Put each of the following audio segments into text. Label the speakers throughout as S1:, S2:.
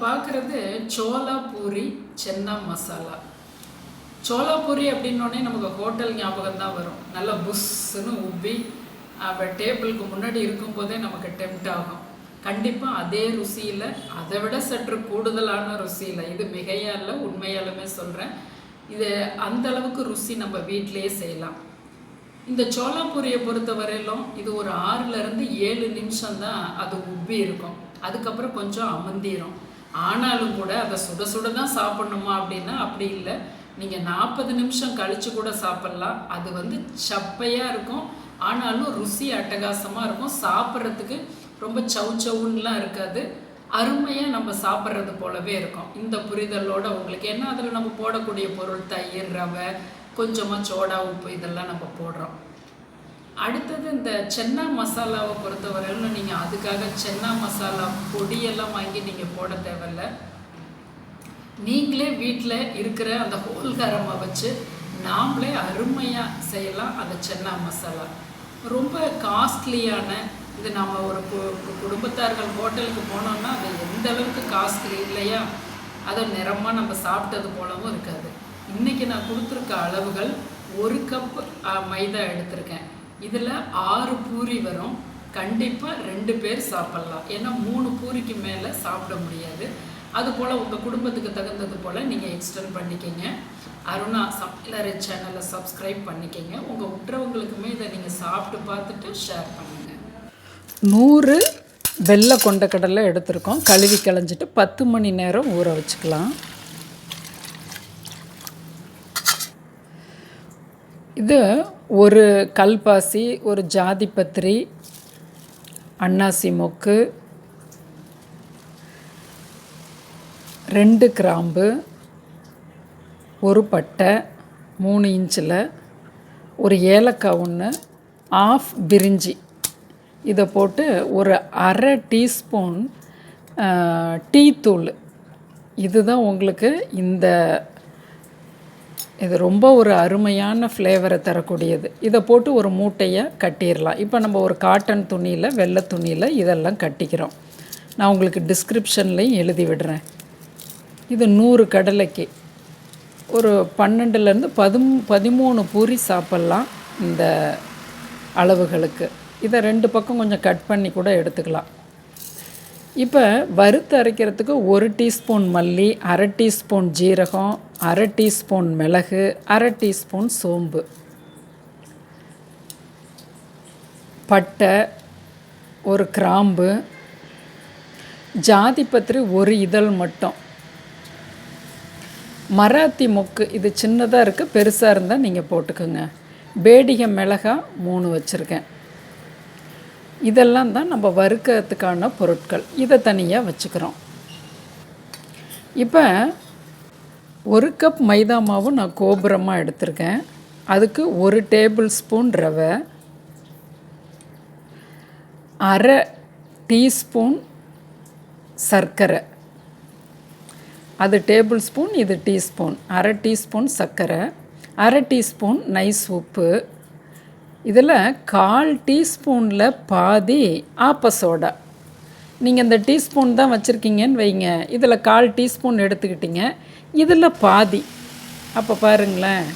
S1: பார்க்குறது சோலா பூரி சென்னா மசாலா. சோலா பூரி அப்படின்னோடனே நமக்கு ஹோட்டல் ஞாபகம் தான் வரும். நல்லா புஷ்ஷுன்னு உப்பி டேபிளுக்கு முன்னாடி இருக்கும்போதே நமக்கு டெம்ட் ஆகும். கண்டிப்பாக அதே ருசியில், அதை விட சற்று கூடுதலான ருசியில், இது மிகையா இல்லை, உண்மையாலுமே சொல்கிறேன். இது அந்த அளவுக்கு ருசி நம்ம வீட்டிலையே செய்யலாம். இந்த சோலா பூரியை பொறுத்த வரையிலும் இது ஒரு 6லேருந்து 7 நிமிஷம் தான் அது உப்பி இருக்கும். அதுக்கப்புறம் கொஞ்சம் அமர்ந்திரும். ஆனாலும் கூட அதை சுட சுட தான் சாப்பிட்ணுமா அப்படின்னா அப்படி இல்லை. நீங்கள் 40 நிமிஷம் கழித்து கூட சாப்பிட்லாம். அது சப்பையாக இருக்கும், ஆனாலும் ருசி அட்டகாசமாக இருக்கும். சாப்பிட்றதுக்கு ரொம்ப சவுச்சவுன்னெலாம் இருக்காது, அருமையாக நம்ம சாப்பிட்றது போலவே இருக்கும். இந்த புரிதலோடு உங்களுக்கு என்ன, அதில் நம்ம போடக்கூடிய பொருள் தயிர், ரவை, கொஞ்சமாக சோடா உப்பு இதெல்லாம் நம்ம போடுறோம். அடுத்தது இந்த சென்னா மசாலாவை பொறுத்தவரையிலும் நீங்கள் அதுக்காக சென்னா மசாலா பொடியெல்லாம் வாங்கி நீங்கள் போட தேவையில்லை. நீங்களே வீட்டில் இருக்கிற அந்த ஹோல் கரமை வச்சு நாமளே அருமையாக செய்யலாம். அந்த சென்னா மசாலா ரொம்ப காஸ்ட்லியான இது. நம்ம ஒரு குடும்பத்தார்கள் ஹோட்டலுக்கு போனோம்னா அது எந்த அளவுக்கு காஸ்ட்லி இல்லையா, அதை நிறமாக நம்ம சாப்பிட்டது போலவும் இருக்காது. இன்றைக்கி நான் கொடுத்துருக்க அளவுகள் 1 கப் மைதா எடுத்திருக்கேன். இதில் 6 பூரி வரும். கண்டிப்பாக 2 பேர் சாப்பிட்லாம். ஏன்னா 3 பூரிக்கு மேலே சாப்பிட முடியாது. அதுபோல் உங்கள் குடும்பத்துக்கு தகுந்தது போல் நீங்கள் எக்ஸ்டெண்ட் பண்ணிக்கிங்க. அருணா சமையலறை சேனலை சப்ஸ்கிரைப் பண்ணிக்கிங்க. உங்கள் உற்றவங்களுக்குமே இதை நீங்கள் சாப்பிட்டு பார்த்துட்டு ஷேர் பண்ணுங்கள். 100 வெள்ளை கொண்டக்கடலை எடுத்திருக்கோம். கழுவி களைஞ்சிட்டு 10 மணி நேரம் ஊற வச்சுக்கலாம். இது ஒரு கல்பாசி, ஒரு ஜாதிபத்திரி, அன்னாசி மொக்கு, 2 கிராம்பு, ஒரு பட்டை, 3 இன்ச்சில், ஒரு ஏலக்காய் 1, ஆஃப் பிரிஞ்சி, இதை போட்டு ஒரு 1/2 டீஸ்பூன் டீ தூள். இதுதான் உங்களுக்கு இது ரொம்ப ஒரு அருமையான ஃப்ளேவரை தரக்கூடியது. இதை போட்டு ஒரு மூட்டையை கட்டிடலாம். இப்போ நம்ம ஒரு காட்டன் துணியில், வெள்ளை துணியில் இதெல்லாம் கட்டிக்கிறோம். நான் உங்களுக்கு டிஸ்கிரிப்ஷன்லேயும் எழுதி விடுறேன். இது 100 கடலைக்கு ஒரு 12லேருந்து 13 பூரி சாப்பிட்லாம் இந்த அளவுகளுக்கு. இதை 2 பக்கம் கொஞ்சம் கட் பண்ணி கூட எடுத்துக்கலாம். இப்போ வறுத்து அரைக்கிறதுக்கு 1 டீஸ்பூன் மல்லி, 1/2 டீஸ்பூன் ஜீரகம், 1/2 டீஸ்பூன் மிளகு, 1/2 டீஸ்பூன் சோம்பு, பட்டை, ஒரு கிராம்பு, ஜாதிபத்திரி 1 இதழ் மட்டும், மராத்தி மொக்கு இது சின்னதாக இருக்குது, பெருசாக இருந்தால் நீங்கள் போட்டுக்கோங்க, பேடிகை மிளகாய் 3 வச்சுருக்கேன். இதெல்லாம் தான் நம்ம வறுக்கிறதுக்கான பொருட்கள். இதை தனியாக வச்சுக்கிறோம். இப்போ 1 கப் மைதா மாவு நான் கோபுரமாக எடுத்திருக்கேன். அதுக்கு 1 டேபிள் ஸ்பூன் ரவை, 1/2 டீஸ்பூன் சர்க்கரை, அது டேபிள் ஸ்பூன், இது டீஸ்பூன், 1/2 டீஸ்பூன் சர்க்கரை, 1/2 டீஸ்பூன் நைஸ் உப்பு, இதில் 1/4 டீஸ்பூனில் பாதி ஆப்ப சோடா. நீங்கள் இந்த டீஸ்பூன் தான் வச்சுருக்கீங்கன்னு வைங்க, இதில் 1/4 டீஸ்பூன் எடுத்துக்கிட்டிங்க, இதில் பாதி. அப்போ பாருங்களேன்,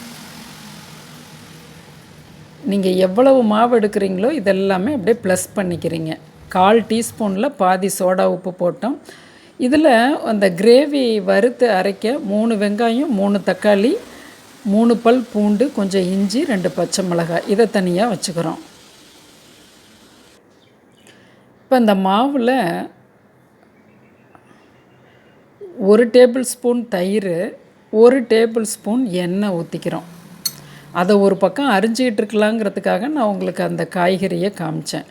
S1: நீங்கள் எவ்வளவு மாவு எடுக்கிறீங்களோ இதெல்லாமே அப்படியே ப்ளஸ் பண்ணிக்கிறீங்க. 1/4 டீஸ்பூனில் பாதி சோடா உப்பு போட்டோம். இதில் அந்த கிரேவி வறுத்து அரைக்க 3 வெங்காயம், 3 தக்காளி, 3 பல் பூண்டு, கொஞ்சம் இஞ்சி, 2 பச்சை மிளகாய், இதை தனியாக வச்சுக்கிறோம். இப்போ இந்த மாவில் 1 டேபிள் ஸ்பூன் தயிர், 1 டேபிள் ஸ்பூன் எண்ணெய் ஊற்றிக்கிறோம். அதை ஒரு பக்கம் அரிஞ்சிக்கிட்டு இருக்கலாங்கிறதுக்காக நான் உங்களுக்கு அந்த காய்கறியை காமிச்சேன்.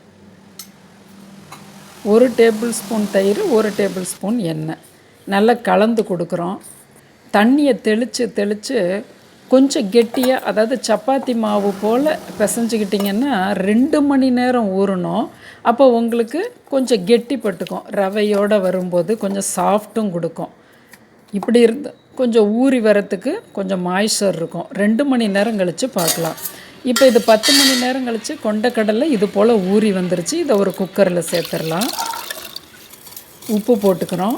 S1: 1 டேபிள் ஸ்பூன் தயிர், 1 டேபிள் ஸ்பூன் எண்ணெய் நல்லா கலந்து கொடுக்குறோம். தண்ணியை தெளித்து கொஞ்சம் கெட்டியாக, அதாவது சப்பாத்தி மாவு போல் பிசைஞ்சிக்கிட்டிங்கன்னா 2 மணி நேரம் ஊறணும். அப்போ உங்களுக்கு கொஞ்சம் கெட்டிப்பட்டுக்கும். ரவையோடு வரும்போது கொஞ்சம் சாஃப்ட்டும் கொடுக்கும். இப்படி இருந்து கொஞ்சம் ஊறி வரத்துக்கு கொஞ்சம் மாய்ச்சர் இருக்கும். 2 மணி நேரம் கழித்து பார்க்கலாம். இப்போ இது 10 மணி நேரம் கழித்து கொண்டக்கடலை இது போல் ஊறி வந்துருச்சு. இதை ஒரு குக்கரில் சேர்த்துடலாம். உப்பு போட்டுக்கிறோம்.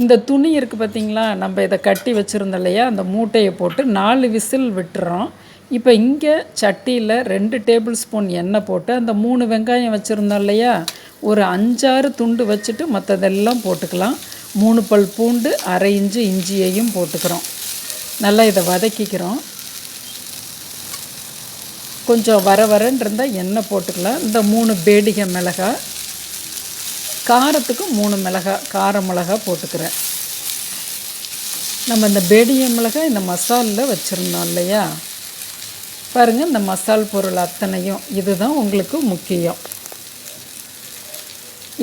S1: இந்த துணி இருக்குது பார்த்திங்களா, நம்ம இதை கட்டி வச்சுருந்தோம் இல்லையா, அந்த மூட்டையை போட்டு 4 விசில் விட்டுறோம். இப்போ இங்கே சட்டியில் 2 டேபிள் ஸ்பூன் எண்ணெய் போட்டு அந்த 3 வெங்காயம் வச்சுருந்தோம் இல்லையா, ஒரு 5-6 துண்டு வச்சுட்டு மற்றதெல்லாம் போட்டுக்கலாம். 3 பல் பூண்டு, 1/2 இன்ச்சு இஞ்சியையும் போட்டுக்கிறோம். நல்லா இதை வதக்கிக்கிறோம். கொஞ்சம் வரன்னு இருந்தால் எண்ணெய் போட்டுக்கலாம். இந்த 3 பேடிகை மிளகாய், காரத்துக்கு 3 மிளகாய், கார மிளகாய் போட்டுக்கிறேன். நம்ம இந்த பேடிகை மிளகாய் இந்த மசாலில் வச்சுருந்தோம் இல்லையா, பாருங்கள் இந்த மசால் பொருள் அத்தனையும் இதுதான் உங்களுக்கு முக்கியம்.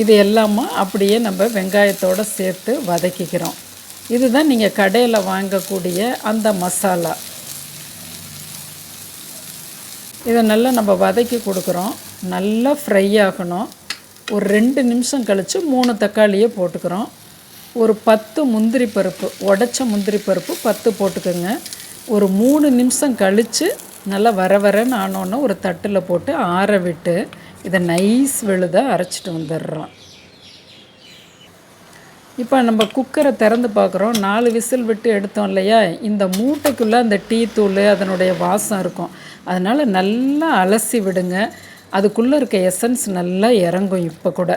S1: இது எல்லாமே அப்படியே நம்ம வெங்காயத்தோடு சேர்த்து வதக்கிக்கிறோம். இதுதான் நீங்கள் கடையில் வாங்கக்கூடிய அந்த மசாலா. இதை நல்லா நம்ம வதக்கி கொடுக்குறோம். நல்லா ஃப்ரை ஆகணும். ஒரு 2 நிமிஷம் கழித்து 3 தக்காளியை போட்டுக்கிறோம். ஒரு 10 முந்திரி பருப்பு, உடைச்ச முந்திரி பருப்பு 10 போட்டுக்கோங்க. ஒரு 3 நிமிஷம் கழித்து நல்லா வரன்னு ஆனோன்னா ஒரு தட்டில் போட்டு ஆற விட்டு இதை நைஸ் விழுதாக அரைச்சிட்டு வந்துடுறோம். இப்போ நம்ம குக்கரை திறந்து பார்க்குறோம். 4 விசில் விட்டு எடுத்தோம் இல்லையா, இந்த மூட்டைக்குள்ளே அந்த டீ தூள் அதனுடைய வாசம் இருக்கும். அதனால் நல்லா அலசி விடுங்க. அதுக்குள்ளே இருக்க எசன்ஸ் நல்லா இறங்கும். இப்போ கூட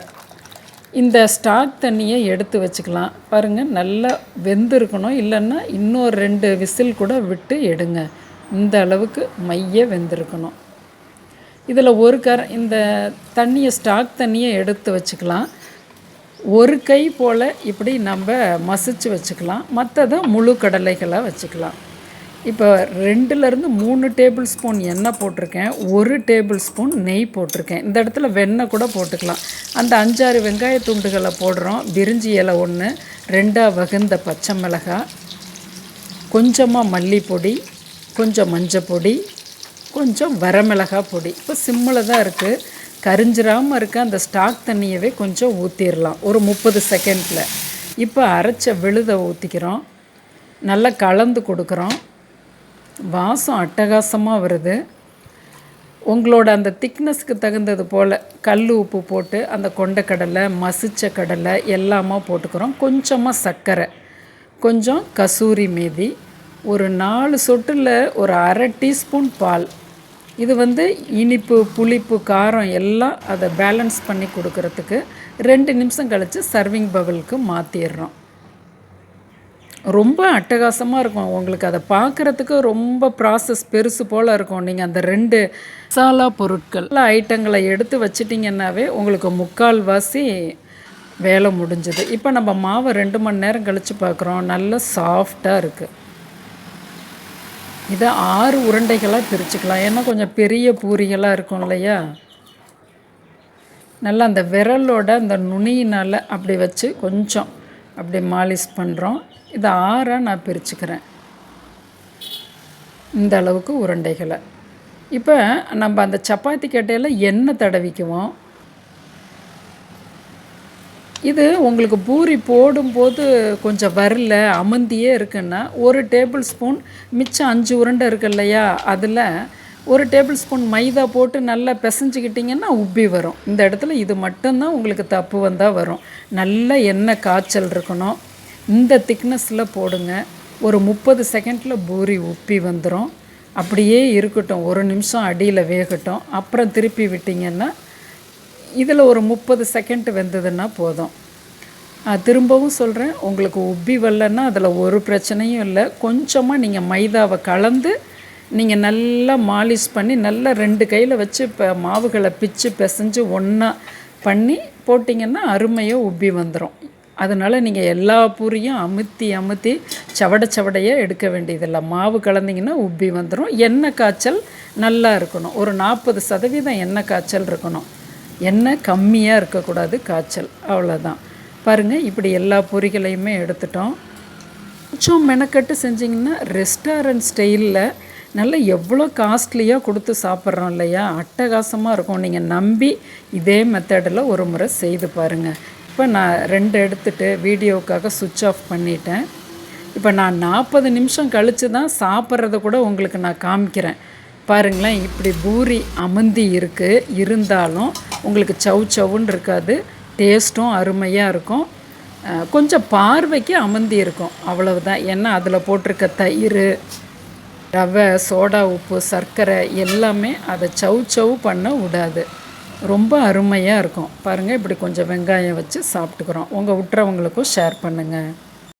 S1: இந்த ஸ்டாக் தண்ணியை எடுத்து வச்சுக்கலாம். பாருங்கள் நல்லா வெந்திருக்கணும். இல்லைன்னா இன்னொரு 2 விசில் கூட விட்டு எடுங்க. இந்த அளவுக்கு மைய வெந்திருக்கணும். இதில் இந்த தண்ணியை ஸ்டாக் தண்ணியை எடுத்து வச்சுக்கலாம். ஒரு கை போல் இப்படி நம்ம மசிச்சு வச்சுக்கலாம். மற்றதை முழு கடலைகளாக வச்சுக்கலாம். இப்போ 2லேருந்து 3 டேபிள் ஸ்பூன் எண்ணெய் போட்டிருக்கேன். 1 டேபிள் ஸ்பூன் நெய் போட்டிருக்கேன். இந்த இடத்துல வெண்ணெய் கூட போட்டுக்கலாம். அந்த 5-6 வெங்காய துண்டுகளை போடுறோம். பிரிஞ்சி இலை 1, 2 வகுந்த பச்சை மிளகாய், கொஞ்சமாக மல்லிப்பொடி, கொஞ்சம் மஞ்சள் பொடி, கொஞ்சம் வரமிளகாய் பொடி. இப்போ சிம்மில் தான் இருக்குது. கரிஞ்சிராமல் இருக்க அந்த ஸ்டாக் தண்ணியவே கொஞ்சம் ஊற்றிடலாம் ஒரு 30 செகண்டில். இப்போ அரைச்ச விழுதை ஊற்றிக்கிறோம். நல்லா கலந்து கொடுக்குறோம். வாசம் அட்டகாசமாக வருது. உங்களோட அந்த திக்னஸ்க்கு தகுந்தது போல் கல் உப்பு போட்டு அந்த கொண்டைக்கடலை, மசிச்ச கடலை எல்லாமே போட்டுக்கிறோம். கொஞ்சமாக சர்க்கரை, கொஞ்சம் கசூரி மேதி, ஒரு 4 சொட்டில் ஒரு 1/2 டீஸ்பூன் பால். இது இனிப்பு, புளிப்பு, காரம் எல்லாம் அதை பேலன்ஸ் பண்ணி கொடுக்கறதுக்கு 2 நிமிஷம் கழித்து சர்விங் பவுலுக்கு மாற்றிடுறோம். ரொம்ப அட்டகாசமாக இருக்கும். உங்களுக்கு அதை பார்க்குறதுக்கு ரொம்ப ப்ராசஸ் பெருசு போல் இருக்கும். நீங்கள் அந்த 2 மசாலா பொருட்கள் ஐட்டங்களை எடுத்து வச்சிட்டிங்கன்னாவே உங்களுக்கு 3/4 வேலை முடிஞ்சுது. இப்போ நம்ம மாவை 2 மணி நேரம் கழித்து பார்க்குறோம். நல்லா சாஃப்டாக இருக்குது. இதை 6 உருண்டைகளாக பிரிச்சுக்கலாம். ஏன்னா கொஞ்சம் பெரிய பூரிகளாக இருக்கும் இல்லையா. நல்லா அந்த விரலோட அந்த நுனியினால் அப்படி வச்சு கொஞ்சம் அப்படி மாலிஷ் பண்ணுறோம். இதை 6ஆக நான் பிரிச்சுக்கிறேன். இந்த அளவுக்கு உருண்டைகளை. இப்போ நம்ம அந்த சப்பாத்தி கட்டையில் எண்ணெய் தடவிக்குவோம். இது உங்களுக்கு பூரி போடும்போது கொஞ்சம் வரல, அமந்தியே இருக்குன்னா 1 டேபிள் ஸ்பூன் மிச்சம் 5 உருண்டை இருக்குது இல்லையா, அதில் 1 டேபிள் ஸ்பூன் மைதா போட்டு நல்லா பிசைஞ்சிக்கிட்டிங்கன்னா உப்பி வரும். இந்த இடத்துல இது மட்டும்தான் உங்களுக்கு தப்பு வந்தால் வரும். நல்ல எண்ணெய் காய்ச்சல் இருக்கணும். இந்த திக்னஸில் போடுங்க. ஒரு 30 செகண்டில் பூரி உப்பி வந்துடும். அப்படியே இருக்கட்டும், 1 நிமிஷம் அடியில் வேகட்டும். அப்புறம் திருப்பி விட்டிங்கன்னா இதில் ஒரு 30 செகண்ட் வெந்ததுன்னா போதும். திரும்பவும் சொல்கிறேன், உங்களுக்கு உப்பி வரலன்னா அதில் ஒரு பிரச்சனையும் இல்லை. கொஞ்சமாக நீங்கள் மைதாவை கலந்து நீங்கள் நல்லா மாலிஷ் பண்ணி நல்லா 2 கையில் வச்சு இப்போ மாவுகளை பிச்சு பிசைஞ்சு ஒன்றா பண்ணி போட்டிங்கன்னா அருமையாக உப்பி வந்துடும். அதனால் நீங்கள் எல்லா பூரியும் அமுத்தி சவடையாக எடுக்க வேண்டியதில்லை. மாவு கலந்திங்கன்னா உப்பி வந்துடும். எண்ணெய் காய்ச்சல் நல்லா இருக்கணும். ஒரு 40% எண்ணெய் காய்ச்சல் இருக்கணும். எண்ணெய் கம்மியாக இருக்கக்கூடாது காய்ச்சல். அவ்வளோதான். பாருங்கள், இப்படி எல்லா பொரிகளையுமே எடுத்துட்டோம். கொஞ்சம் மெனக்கட்டு செஞ்சிங்கன்னா ரெஸ்டாரண்ட் ஸ்டைலில் நல்லா எவ்வளோ காஸ்ட்லியாக கொடுத்து சாப்பிட்றோம் இல்லையா, அட்டகாசமாக இருக்கும். நீங்கள் நம்பி இதே மெத்தடில் ஒரு முறை செய்து பாருங்கள். இப்போ நான் 2 எடுத்துகிட்டு வீடியோவுக்காக சுவிட்ச் ஆஃப் பண்ணிட்டேன். இப்போ நான் 40 நிமிஷம் கழித்து தான் சாப்பிட்றத கூட உங்களுக்கு நான் காமிக்கிறேன். பாருங்களேன், இப்படி பூரி அமந்தி இருக்குது. இருந்தாலும் உங்களுக்கு சவுன்னு இருக்காது. டேஸ்ட்டும் அருமையாக இருக்கும். கொஞ்சம் பார்வைக்கு அமர்ந்தி இருக்கும் அவ்வளவுதான். ஏன்னா அதில் போட்டிருக்க தயிர், ரவை, சோடா உப்பு, சர்க்கரை எல்லாமே அதை சவு சவு பண்ண விடாது. ரொம்ப அருமையாக இருக்கும் பாருங்கள். இப்படி கொஞ்சம் வெங்காயம் வச்சு சாப்பிட்டுக்கிறோம். உங்கள் விட்டுறவங்களுக்கும் ஷேர் பண்ணுங்கள்.